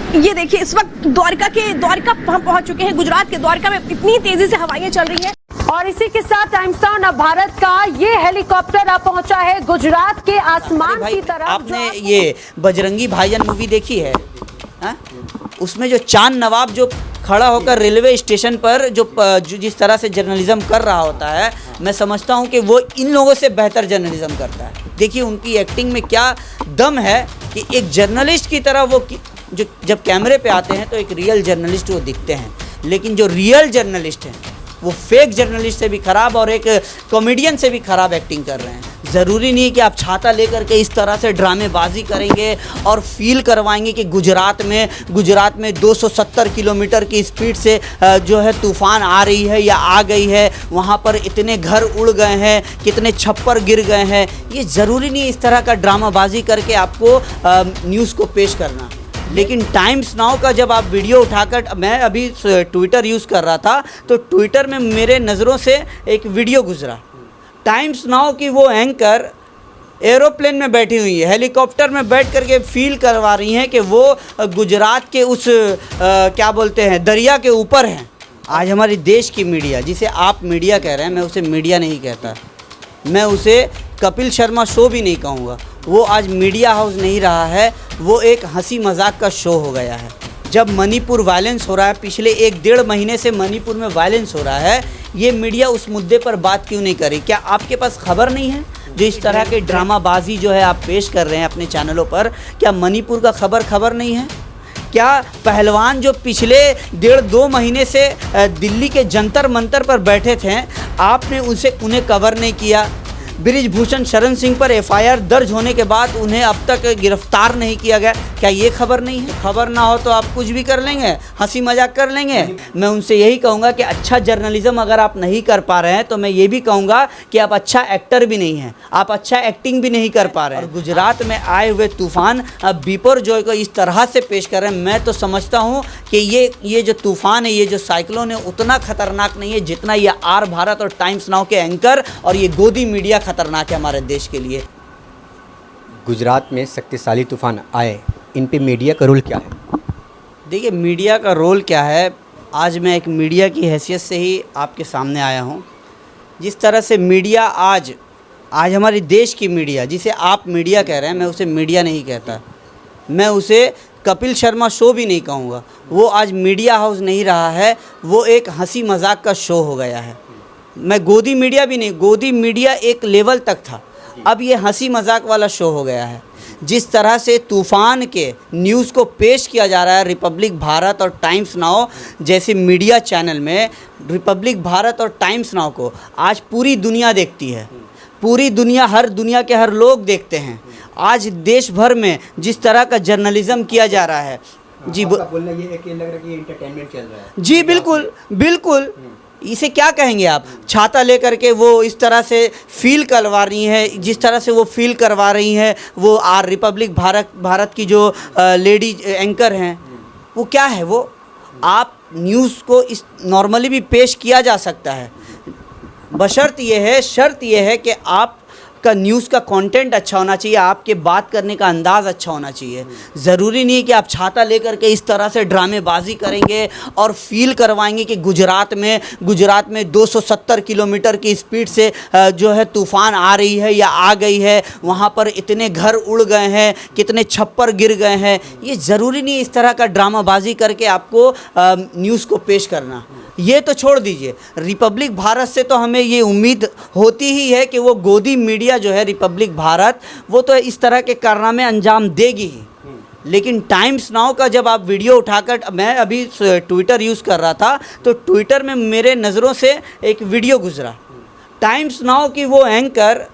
ये देखिए इस वक्त द्वारका हम पहुंच चुके हैं। गुजरात के द्वारका में इतनी तेजी से हवाएं चल रही हैं। और इसी के साथ टाइम्स नाउ अब भारत का ये हेलीकॉप्टर अब पहुंचा है गुजरात के आसमान की तरफ। आपने ये बजरंगी भाईजान मूवी देखी है? हा? उसमें जो चांद नवाब जो खड़ा होकर रेलवे स्टेशन पर जो जिस तरह से जर्नलिज्म कर रहा होता है, मैं समझता हूं कि वो इन लोगों से बेहतर जर्नलिज्म करता है। देखिए उनकी एक्टिंग में क्या दम है कि एक जर्नलिस्ट की तरह वो जो जब कैमरे पे आते हैं तो एक रियल जर्नलिस्ट वो दिखते हैं, लेकिन जो रियल जर्नलिस्ट हैं वो फेक जर्नलिस्ट से भी ख़राब और एक कॉमेडियन से भी ख़राब एक्टिंग कर रहे हैं। ज़रूरी नहीं है कि आप छाता लेकर के इस तरह से ड्रामेबाजी करेंगे और फील करवाएंगे कि गुजरात में 270 किलोमीटर की स्पीड से जो है तूफ़ान आ रही है या आ गई है, वहाँ पर इतने घर उड़ गए हैं, कितने छप्पर गिर गए हैं। ये ज़रूरी नहीं है इस तरह का ड्रामाबाजी करके आपको न्यूज़ को पेश करना। लेकिन टाइम्स नाउ का जब आप वीडियो उठाकर, मैं अभी ट्विटर यूज़ कर रहा था तो ट्विटर में मेरे नज़रों से एक वीडियो गुजरा। टाइम्स नाउ की वो एंकर एरोप्लेन में बैठी हुई है, हेलीकॉप्टर में बैठ करके फील करवा रही हैं कि वो गुजरात के उस क्या बोलते हैं दरिया के ऊपर हैं। आज हमारी देश की मीडिया, जिसे आप मीडिया कह रहे हैं, मैं उसे मीडिया नहीं कहता, मैं उसे कपिल शर्मा शो भी नहीं कहूँगा। वो आज मीडिया हाउस नहीं रहा है, वो एक हंसी मजाक का शो हो गया है। जब मणिपुर वायलेंस हो रहा है, पिछले 1-1.5 महीने से मणिपुर में वायलेंस हो रहा है, ये मीडिया उस मुद्दे पर बात क्यों नहीं करी? क्या आपके पास खबर नहीं है? जो इस तरह के ड्रामाबाजी जो है आप पेश कर रहे हैं अपने चैनलों पर, क्या मणिपुर का खबर नहीं है? क्या पहलवान जो पिछले 1.5-2 महीने से दिल्ली के जंतर मंतर पर बैठे थे, आपने उन्हें कवर नहीं किया? बृजभूषण शरण सिंह पर एफआईआर दर्ज होने के बाद उन्हें अब तक गिरफ्तार नहीं किया गया। क्या ये खबर नहीं है? खबर ना हो तो आप कुछ भी कर लेंगे, हंसी मजाक कर लेंगे। मैं उनसे यही कहूँगा कि अच्छा जर्नलिज्म अगर आप नहीं कर पा रहे हैं तो मैं ये भी कहूँगा कि आप अच्छा एक्टर भी नहीं हैं, आप अच्छा एक्टिंग भी नहीं कर पा रहे हैं। और गुजरात में आए हुए तूफ़ान बिपरजॉय को इस तरह से पेश कर रहे हैं, मैं तो समझता हूँ कि ये जो तूफ़ान है, ये जो साइक्लोन है, उतना ख़तरनाक नहीं है जितना ये आर भारत और टाइम्स नाउ के एंकर और ये गोदी मीडिया खतरनाक है हमारे देश के लिए। गुजरात में शक्तिशाली तूफान आए, इन पे मीडिया का रोल क्या है? देखिए मीडिया का रोल क्या है, आज मैं एक मीडिया की हैसियत से ही आपके सामने आया हूँ। जिस तरह से मीडिया आज हमारे देश की मीडिया, जिसे आप मीडिया कह रहे हैं, मैं उसे मीडिया नहीं कहता, मैं उसे कपिल शर्मा शो भी नहीं कहूँगा। वो आज मीडिया हाउस नहीं रहा है, वो एक हंसी मजाक का शो हो गया है। मैं गोदी मीडिया भी नहीं, गोदी मीडिया एक लेवल तक था, अब ये हंसी मजाक वाला शो हो गया है। जिस तरह से तूफ़ान के न्यूज़ को पेश किया जा रहा है रिपब्लिक भारत और टाइम्स नाउ जैसे मीडिया चैनल में, रिपब्लिक भारत और टाइम्स नाउ को आज पूरी दुनिया देखती है, पूरी दुनिया, हर दुनिया के हर लोग देखते हैं। आज देश भर में जिस तरह का जर्नलिज्म किया जा रहा है, जी बोलना ये है कि लग रहा है कि एंटरटेनमेंट चल रहा है। जी बिल्कुल, इसे क्या कहेंगे आप? छाता लेकर के वो इस तरह से फील करवा रही हैं, जिस तरह से वो फील करवा रही हैं, वो रिपब्लिक भारत की जो लेडी एंकर हैं, वो क्या है? वो आप न्यूज़ को इस नॉर्मली भी पेश किया जा सकता है, बशर्त ये है कि आप का न्यूज़ का कंटेंट अच्छा होना चाहिए, आपके बात करने का अंदाज़ अच्छा होना चाहिए। ज़रूरी नहीं है कि आप छाता लेकर के इस तरह से ड्रामेबाजी करेंगे और फील करवाएंगे कि गुजरात में 270 किलोमीटर की स्पीड से जो है तूफ़ान आ रही है या आ गई है, वहाँ पर इतने घर उड़ गए हैं, कितने छप्पर गिर गए हैं। ये ज़रूरी नहीं है इस तरह का ड्रामाबाजी करके आपको न्यूज़ को पेश करना। ये तो छोड़ दीजिए, रिपब्लिक भारत से तो हमें ये उम्मीद होती ही है कि वो गोदी मीडिया जो है रिपब्लिक भारत, वो तो इस तरह के कारनामे अंजाम देगी ही। लेकिन टाइम्स नाउ का जब आप वीडियो उठाकर, मैं अभी ट्विटर यूज़ कर रहा था तो ट्विटर में मेरे नज़रों से एक वीडियो गुजरा। टाइम्स नाउ की वो एंकर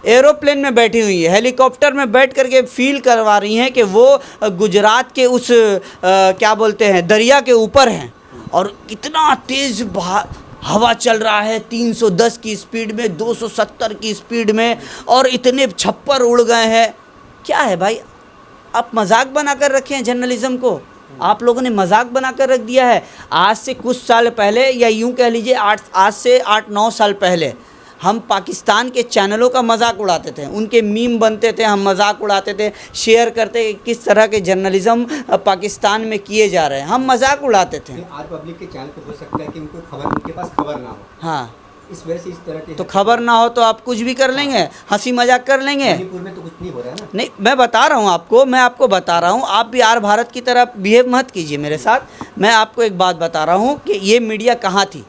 एरोप्लेन में बैठी हुई है, हेलीकॉप्टर में बैठ करके फील करवा रही हैं कि वो गुजरात के उस क्या बोलते हैं दरिया के ऊपर हैं और इतना तेज़ हवा चल रहा है, 310 की स्पीड में, 270 की स्पीड में, और इतने छप्पर उड़ गए हैं। क्या है भाई? आप मजाक बना कर रखे हैं जर्नलिज्म को, आप लोगों ने मजाक बना कर रख दिया है। आज से कुछ साल पहले, या यूँ कह लीजिए आज से 8-9 साल पहले, हम पाकिस्तान के चैनलों का मजाक उड़ाते थे, उनके मीम बनते थे, हम मजाक उड़ाते थे, शेयर करते किस तरह के जर्नलिज्म पाकिस्तान में किए जा रहे हैं, हम मजाक उड़ाते थे। आर पब्लिक के चैनल पे हो सकता है कि उनके पास खबर ना हो, हाँ, इस वजह से इस तरह के तो खबर ना हो तो आप कुछ भी कर लेंगे, हंसी मजाक कर लेंगे। मणिपुर में तो कुछ नहीं हो रहा है ना। नहीं, मैं बता रहा हूँ आपको, मैं आपको बता रहा हूँ, आप भी आर भारत की तरह बिहेव मत कीजिए मेरे साथ। मैं आपको एक बात बता रहा हूँ कि ये मीडिया कहाँ थी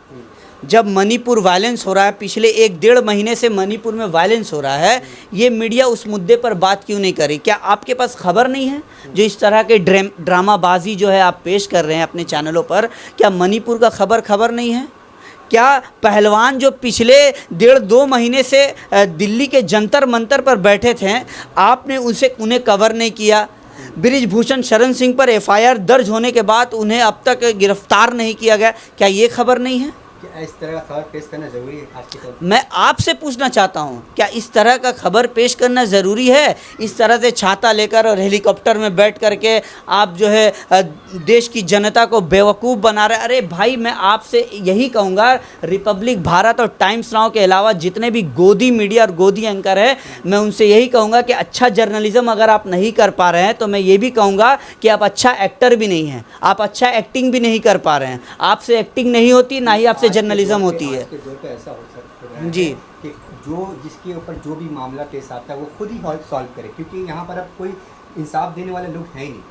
जब मणिपुर वायलेंस हो रहा है, पिछले 1-1.5 महीने से मणिपुर में वायलेंस हो रहा है, ये मीडिया उस मुद्दे पर बात क्यों नहीं करी? क्या आपके पास खबर नहीं है? जो इस तरह के ड्रामाबाजी जो है आप पेश कर रहे हैं अपने चैनलों पर, क्या मणिपुर का खबर नहीं है? क्या पहलवान जो पिछले 1.5-2 महीने से दिल्ली के जंतर मंतर पर बैठे थे, आपने उन्हें कवर नहीं किया? बृजभूषण शरण सिंह पर एफआईआर दर्ज होने के बाद उन्हें अब तक गिरफ्तार नहीं किया गया, क्या ये खबर नहीं है? क्या इस तरह का खबर पेश करना ज़रूरी है आज के समय? मैं आपसे पूछना चाहता हूं, क्या इस तरह का खबर पेश करना ज़रूरी है? इस तरह से छाता लेकर और हेलीकॉप्टर में बैठ करके आप जो है देश की जनता को बेवकूफ़ बना रहे। अरे भाई, मैं आपसे यही कहूँगा, रिपब्लिक भारत और टाइम्स नाउ के अलावा जितने भी गोदी मीडिया और गोदी एंकर है, मैं उनसे यही कहूँगा कि अच्छा जर्नलिज्म अगर आप नहीं कर पा रहे हैं तो मैं ये भी कहूँगा कि आप अच्छा एक्टर भी नहीं हैं, आप अच्छा एक्टिंग भी नहीं कर पा रहे हैं। आपसे एक्टिंग नहीं होती, ना ही आपसे जर्नलिज्म होती है। आज के दौर पे ऐसा हो सकता है जी कि जिसके ऊपर जो भी मामला पेश आता है वो खुद ही सॉल्व करे, क्योंकि यहाँ पर अब कोई इंसाफ देने वाले लोग हैं ही नहीं।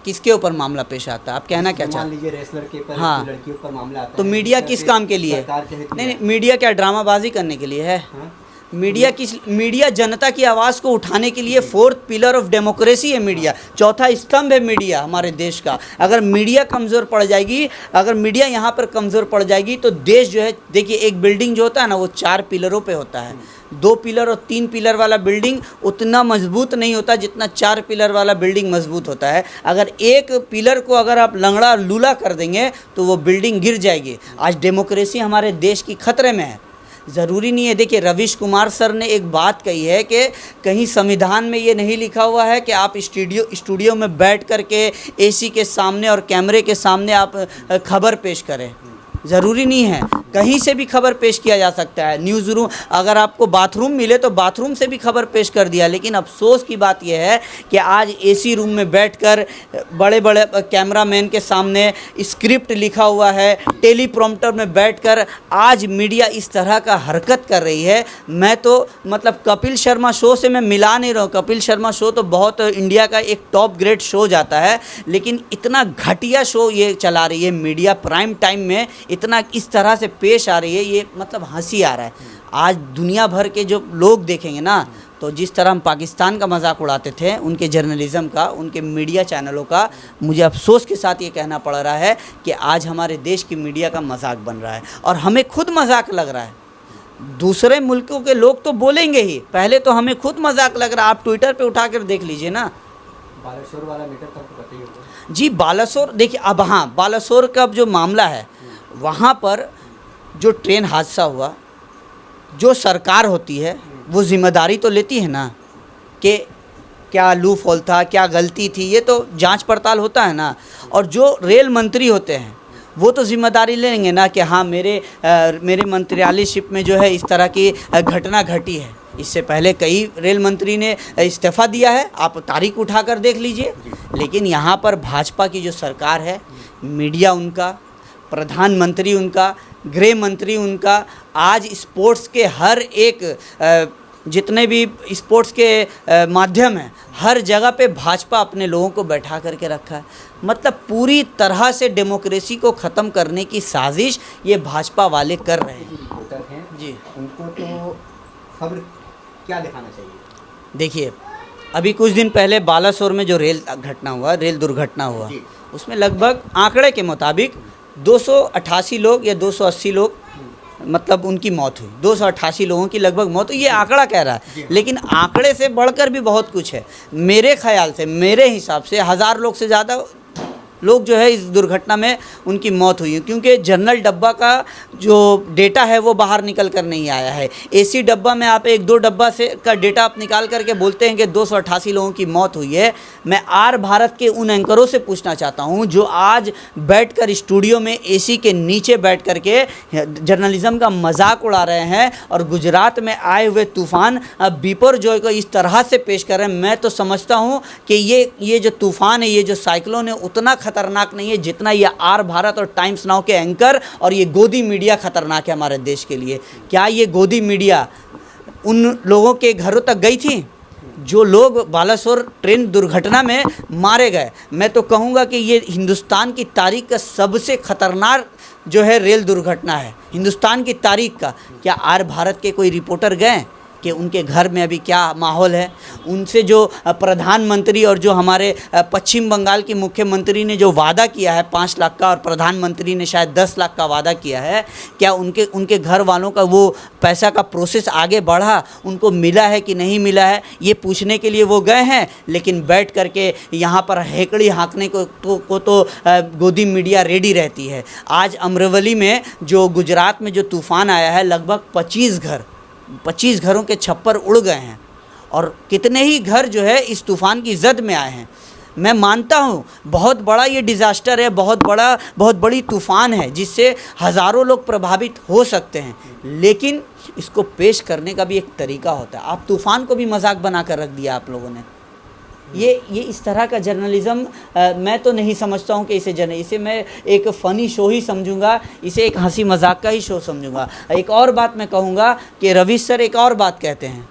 किसके ऊपर मामला पेश आता है? आप कहना क्या मान चाहते हैं? लीजिए रेसलर के ऊपर, हाँ। लड़कियों पर मामला आता तो है, मीडिया इस तरह किस से काम के लिए? सरकार के हित में नहीं, मीडिया क्या ड्रामाबाजी करने के लिए है? हाँ? मीडिया जनता की आवाज़ को उठाने के लिए 4th पिलर ऑफ डेमोक्रेसी है मीडिया, चौथा स्तंभ है मीडिया हमारे देश का। अगर मीडिया कमज़ोर पड़ जाएगी, अगर मीडिया यहाँ पर कमज़ोर पड़ जाएगी तो देश जो है, देखिए एक बिल्डिंग जो होता है ना, वो 4 पिलरों पे होता है। 2 पिलर और 3 पिलर वाला बिल्डिंग उतना मजबूत नहीं होता जितना 4 पिलर वाला बिल्डिंग मजबूत होता है। अगर एक पिलर को अगर आप लंगड़ा लूला कर देंगे तो वो बिल्डिंग गिर जाएगी। आज डेमोक्रेसी हमारे देश की खतरे में है। ज़रूरी नहीं है, देखिए रवीश कुमार सर ने एक बात कही है कि कहीं संविधान में ये नहीं लिखा हुआ है कि आप स्टूडियो में बैठ कर के एसी के सामने और कैमरे के सामने आप खबर पेश करें। ज़रूरी नहीं है, कहीं से भी खबर पेश किया जा सकता है। न्यूज़ रूम, अगर आपको बाथरूम मिले तो बाथरूम से भी खबर पेश कर दिया। लेकिन अफसोस की बात यह है कि आज एसी रूम में बैठकर बड़े बड़े कैमरामैन के सामने स्क्रिप्ट लिखा हुआ है, टेलीप्रॉम्प्टर में बैठकर आज मीडिया इस तरह का हरकत कर रही है। मैं तो मतलब कपिल शर्मा शो से मैं मिला नहीं रहा हूँ। कपिल शर्मा शो तो बहुत इंडिया का एक टॉप ग्रेड शो जाता है, लेकिन इतना घटिया शो ये चला रही है मीडिया प्राइम टाइम में, इतना इस तरह से पेश आ रही है, ये मतलब हंसी आ रहा है। आज दुनिया भर के जो लोग देखेंगे ना, तो जिस तरह हम पाकिस्तान का मजाक उड़ाते थे, उनके जर्नलिज़म का, उनके मीडिया चैनलों का, मुझे अफसोस के साथ ये कहना पड़ रहा है कि आज हमारे देश की मीडिया का मजाक बन रहा है और हमें खुद मजाक लग रहा है। दूसरे मुल्कों के लोग तो बोलेंगे ही, पहले तो हमें खुद मजाक लग रहा है। आप ट्विटर पे उठा कर देख लीजिए ना। बालासोर वाला मैटर तो आपको पता ही होगा। जी बालासोर, देखिए अब हाँ, बालासोर का जो मामला है, वहाँ पर जो ट्रेन हादसा हुआ, जो सरकार होती है वो जिम्मेदारी तो लेती है ना कि क्या लूप होल था, क्या गलती थी, ये तो जांच पड़ताल होता है ना। और जो रेल मंत्री होते हैं वो तो जिम्मेदारी लेंगे ना कि हाँ मेरे मंत्रियालयशिप में जो है इस तरह की घटना घटी है। इससे पहले कई रेल मंत्री ने इस्तीफ़ा दिया है, आप तारीख उठा कर देख लीजिए। लेकिन यहाँ पर भाजपा की जो सरकार है, मीडिया उनका, प्रधानमंत्री उनका, गृह मंत्री उनका, आज स्पोर्ट्स के हर एक जितने भी स्पोर्ट्स के माध्यम हैं, हर जगह पे भाजपा अपने लोगों को बैठा करके रखा है। मतलब पूरी तरह से डेमोक्रेसी को ख़त्म करने की साजिश ये भाजपा वाले कर रहे हैं। रिपोर्टर हैं जी, उनको तो खबर क्या दिखाना चाहिए? देखिए अभी कुछ दिन पहले बालासोर में जो रेल दुर्घटना हुआ, उसमें लगभग आंकड़े के मुताबिक 288 लोग या 280 लोग मतलब उनकी मौत हुई। 288 लोगों की लगभग मौत हुई, ये आंकड़ा कह रहा है। लेकिन आंकड़े से बढ़कर भी बहुत कुछ है। मेरे ख्याल से, मेरे हिसाब से 1000 लोग से ज़्यादा लोग जो है इस दुर्घटना में उनकी मौत हुई है, क्योंकि जनरल डब्बा का जो डेटा है वो बाहर निकल कर नहीं आया है। एसी डब्बा में आप 1-2 डब्बा से का डेटा आप निकाल करके बोलते हैं कि 288 लोगों की मौत हुई है। मैं आर भारत के उन एंकरों से पूछना चाहता हूं जो आज बैठकर स्टूडियो में एसी के नीचे बैठ करके जर्नलिज्म का मजाक उड़ा रहे हैं और गुजरात में आए हुए तूफ़ान बिपरजॉय को इस तरह से पेश कर रहे हैं। मैं तो समझता हूँ कि ये जो तूफ़ान है, ये जो साइक्लोन है, उतना खतरनाक नहीं है जितना ये आर भारत और टाइम्स नाउ के एंकर और ये गोदी मीडिया खतरनाक है हमारे देश के लिए। क्या ये गोदी मीडिया उन लोगों के घरों तक गई थी जो लोग बालासोर ट्रेन दुर्घटना में मारे गए? मैं तो कहूँगा कि ये हिंदुस्तान की तारीख का सबसे खतरनाक जो है रेल दुर्घटना है हिंदुस्तान की तारीख का। क्या आर भारत के कोई रिपोर्टर गए कि उनके घर में अभी क्या माहौल है? उनसे जो प्रधानमंत्री और जो हमारे पश्चिम बंगाल की मुख्यमंत्री ने जो वादा किया है 5 लाख का और प्रधानमंत्री ने शायद 10 लाख का वादा किया है, क्या उनके घर वालों का वो पैसा का प्रोसेस आगे बढ़ा? उनको मिला है कि नहीं मिला है, ये पूछने के लिए वो गए हैं। लेकिन बैठ करके यहाँ पर हेकड़ी हाँकने को तो गोदी मीडिया रेडी रहती है। आज अमरवली में जो गुजरात में जो तूफ़ान आया है, लगभग 25 घरों के छप्पर उड़ गए हैं और कितने ही घर जो है इस तूफ़ान की जद में आए हैं। मैं मानता हूँ बहुत बड़ा ये डिज़ास्टर है, बहुत बड़ी तूफ़ान है जिससे हज़ारों लोग प्रभावित हो सकते हैं, लेकिन इसको पेश करने का भी एक तरीका होता है। आप तूफ़ान को भी मजाक बना कर रख दिया आप लोगों ने। ये इस तरह का जर्नलिज़्म मैं तो नहीं समझता हूँ कि इसे मैं एक फ़नी शो ही समझूंगा, इसे एक हंसी मजाक का ही शो समझूंगा। एक और बात मैं कहूँगा कि रवि सर एक और बात कहते हैं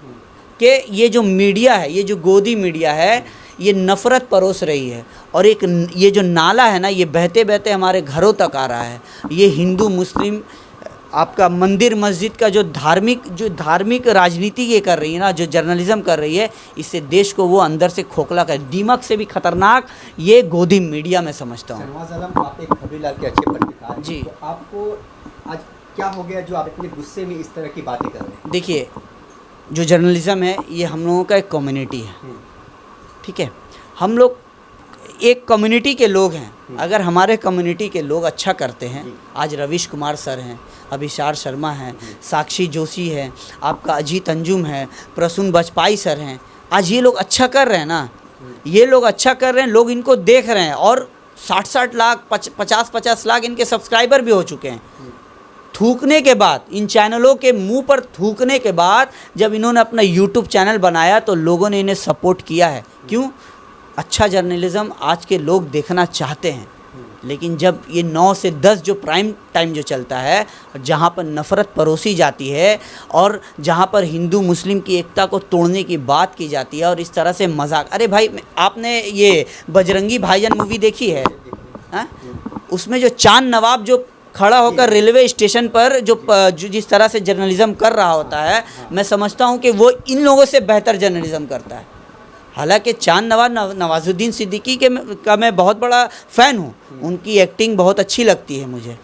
कि ये जो मीडिया है, ये जो गोदी मीडिया है, ये नफ़रत परोस रही है और ये जो नाला है ना, ये बहते बहते हमारे घरों तक आ रहा है। ये हिंदू मुस्लिम आपका मंदिर मस्जिद का जो धार्मिक राजनीति ये कर रही है ना, जो जर्नलिज्म कर रही है, इससे देश को वो अंदर से खोखला कर, दीमक से भी खतरनाक ये गोदी मीडिया में समझता हूँ। शहनवाज आलम, आप एक खबरीलाल के अच्छे पत्रकार हैं, जी। तो आपको आज क्या हो गया जो आप इतने गुस्से में इस तरह की बातें कर रहे हैं? देखिए, जो जर्नलिज्म है ये हम लोगों का एक कम्युनिटी है, ठीक है। हम लोग एक कम्युनिटी के लोग हैं। अगर हमारे कम्युनिटी के लोग अच्छा करते हैं, आज रवीश कुमार सर हैं, अभिसार शर्मा हैं, साक्षी जोशी है, आपका अजीत अंजुम है, प्रसून बजपाई सर हैं, आज ये लोग अच्छा कर रहे हैं ना, ये लोग अच्छा कर रहे हैं, लोग इनको देख रहे हैं और 60-60 लाख 50-50 लाख इनके सब्सक्राइबर भी हो चुके हैं। थूकने के बाद, इन चैनलों के मुंह पर थूकने के बाद जब इन्होंने अपना यूट्यूब चैनल बनाया तो लोगों ने इन्हें सपोर्ट किया है। क्यों? अच्छा जर्नलिज्म आज के लोग देखना चाहते हैं, लेकिन जब ये 9 से 10 जो प्राइम टाइम जो चलता है, जहाँ पर नफ़रत परोसी जाती है और जहाँ पर हिंदू मुस्लिम की एकता को तोड़ने की बात की जाती है और इस तरह से मजाक। अरे भाई, आपने ये बजरंगी भाईजान मूवी देखी है? हाँ, उसमें जो चांद नवाब जो खड़ा होकर रेलवे स्टेशन पर जो जिस तरह से जर्नलिज्म कर रहा होता है, मैं समझता हूँ कि वो इन लोगों से बेहतर जर्नलिज्म करता है। हालांकि चांद नवाजुद्दीन सिद्दीकी का मैं बहुत बड़ा फ़ैन हूँ, उनकी एक्टिंग बहुत अच्छी लगती है मुझे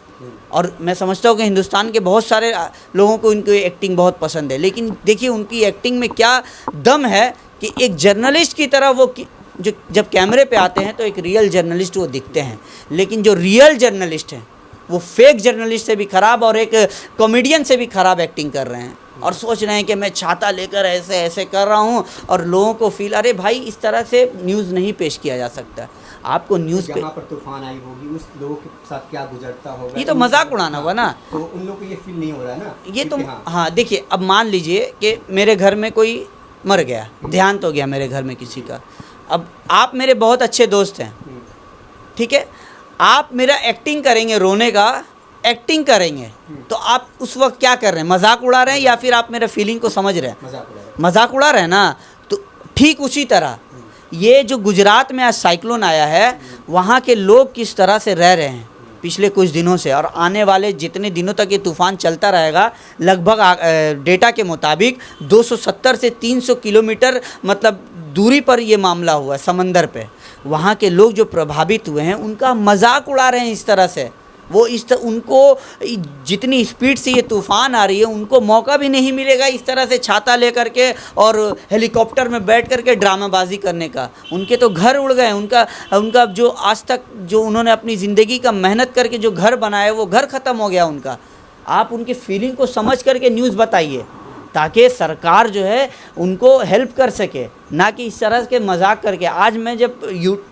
और मैं समझता हूँ कि हिंदुस्तान के बहुत सारे लोगों को उनकी एक्टिंग बहुत पसंद है। लेकिन देखिए उनकी एक्टिंग में क्या दम है कि एक जर्नलिस्ट की तरह वो जो जब कैमरे पे आते हैं तो एक रियल जर्नलिस्ट वो दिखते हैं, लेकिन जो रियल जर्नलिस्ट हैं वो फेक जर्नलिस्ट से भी ख़राब और एक कॉमेडियन से भी ख़राब एक्टिंग कर रहे हैं और सोच रहे हैं कि मैं छाता लेकर ऐसे ऐसे कर रहा हूँ और लोगों को फील। अरे भाई, इस तरह से न्यूज़ नहीं पेश किया जा सकता। आपको न्यूज़ पे पर तूफान आई होगी, उस लोगों के साथ क्या गुजरता होगा, ये तो मजाक उड़ाना हुआ ना, तो उन लोगों को ये फील नहीं हो रहा है ना। ये तो हाँ, देखिए, अब मान लीजिए कि मेरे घर में कोई मर गया, देहांत हो गया मेरे घर में किसी का। अब आप मेरे बहुत अच्छे दोस्त हैं, ठीक है, आप मेरा एक्टिंग करेंगे, रोने का एक्टिंग करेंगे, तो आप उस वक्त क्या कर रहे हैं? मजाक उड़ा रहे हैं या फिर आप मेरे फीलिंग को समझ रहे हैं? मजाक उड़ा रहे हैं ना। तो ठीक उसी तरह ये जो गुजरात में आज साइक्लोन आया है, वहाँ के लोग किस तरह से रह रहे हैं पिछले कुछ दिनों से, और आने वाले जितने दिनों तक ये तूफ़ान चलता रहेगा, लगभग डेटा के मुताबिक 270 से 300 किलोमीटर मतलब दूरी पर ये मामला हुआ है समंदर पे। वहाँ के लोग जो प्रभावित हुए हैं उनका मजाक उड़ा रहे हैं इस तरह से। वो उनको जितनी स्पीड से ये तूफ़ान आ रही है उनको मौका भी नहीं मिलेगा इस तरह से छाता लेकर के और हेलीकॉप्टर में बैठ करके ड्रामाबाजी करने का। उनके तो घर उड़ गए, उनका जो आज तक जो उन्होंने अपनी ज़िंदगी का मेहनत करके जो घर बनाया वो घर ख़त्म हो गया उनका। आप उनकी फीलिंग को समझ करके न्यूज़ बताइए ताकि सरकार जो है उनको हेल्प कर सके, ना कि इस तरह के मजाक करके। आज मैं जब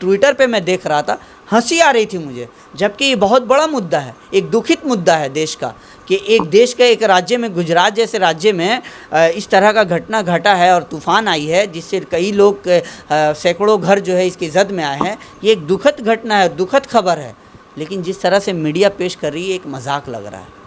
ट्विटर पे मैं देख रहा था हंसी आ रही थी मुझे, जबकि ये बहुत बड़ा मुद्दा है, एक दुखित मुद्दा है देश का कि एक देश का एक राज्य में, गुजरात जैसे राज्य में इस तरह का घटना घटा है और तूफ़ान आई है जिससे कई लोग सैकड़ों घर जो है इसकी जद में आए हैं। ये एक दुखद घटना है, दुखद खबर है, लेकिन जिस तरह से मीडिया पेश कर रही है एक मजाक लग रहा है।